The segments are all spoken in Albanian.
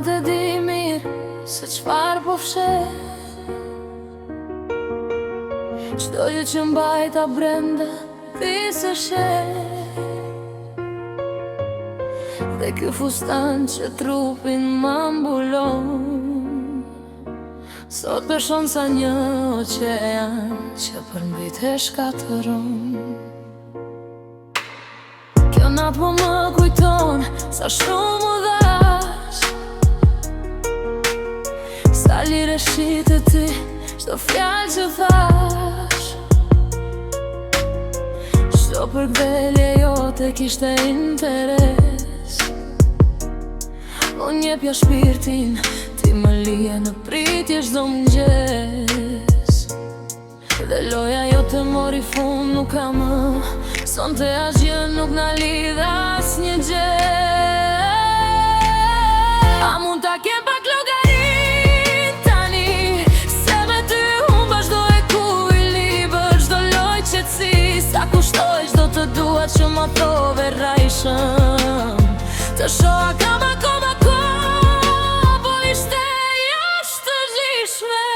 të di mirë se çfarë po fshet. Çdo gjë që mbajta brenda ti se shet. Dhe ky fustan që trupin ma mbulon, sot përshon sa një oqean që përmbit e shkatëron. Kjo natë po më kujton sa shumë u dhash, sa lire shite ti çdo fjalë që thash. Çdo përkthjelje jote kishte interes. Unë jepja shpirtin, ti më lije në pritje çdo mëngjes. Dhe loja jote mori fund, nuk ka më. Sonte asgjë nuk na lidh asnjë gjë. A mund ta kem pak llogarin tani, se me ty unë vazhdoj ku i libër. Çdo loj qetësi, sa kushtoj çdo të dua që ma thove rajshëm. Të shoha kam akoma kohë, po ishte jashtë gjithshme.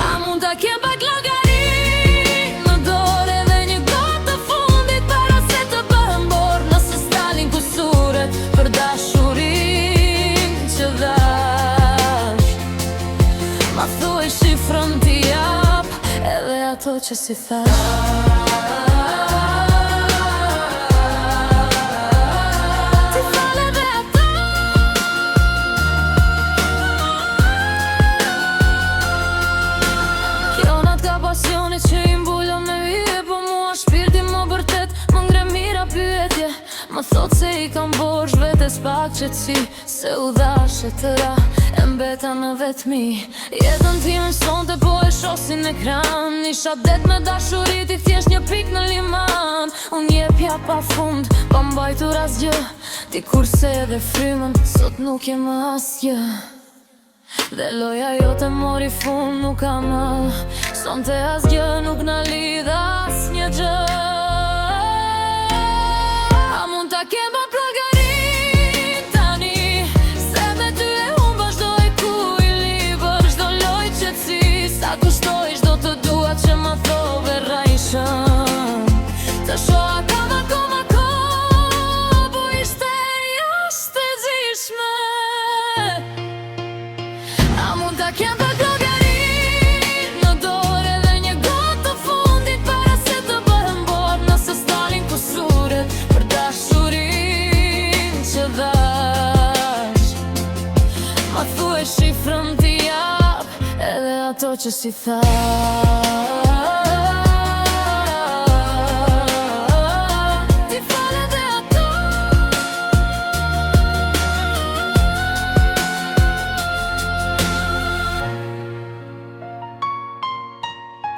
A mund ta kem pak llogarin në dorë edhe një gotë të fundit, para se të bëhem borë, nëse s'dalin kusuret për dashurinë që dhash. Ma thuaj shifrën t'i jap, edhe ato që si thash. Pasionit që i mbullon me vije, po mua shpirti më vërtet më ngre mira pyetje. Më thot se i kam bosh vetes pak qetësi, se u dhash e tëra e mbeta në vetmi. Jetën time sonte po e shosin në ekran, isha det me dashurit i thjesht një pik në liman. Unë jepja pa fund, pa mbajtur asgjë, ti kurse edhe frymën, sot nuk jem asgjë. Dhe loja jote mori fund, nuk ka më. Sonte asgjë nuk na lidh asnjë gjë. A mund ta kem pak llogarin tani, se me ty e unë vazhdoj ku i libër. Çdo loj qetësi, sa kushtoj çdo të dua që ma thove rajshëm. Të shoha kam akoma kohë, po ishte jashtë e gjithshme. A mund ta kem pak llogarin në dorë edhe një gotë të fundit, para se të bëhem borë, nëse s'dalin kusuret për dashurinë që dhash. Ma thuaj shifrën t'i jap, edhe ato që si thash. Ti fal edhe ato.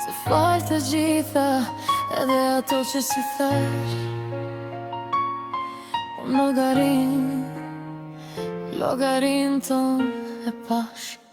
Se fal të gjitha, edhe ato që si thash. Unë llogarin ton e pash.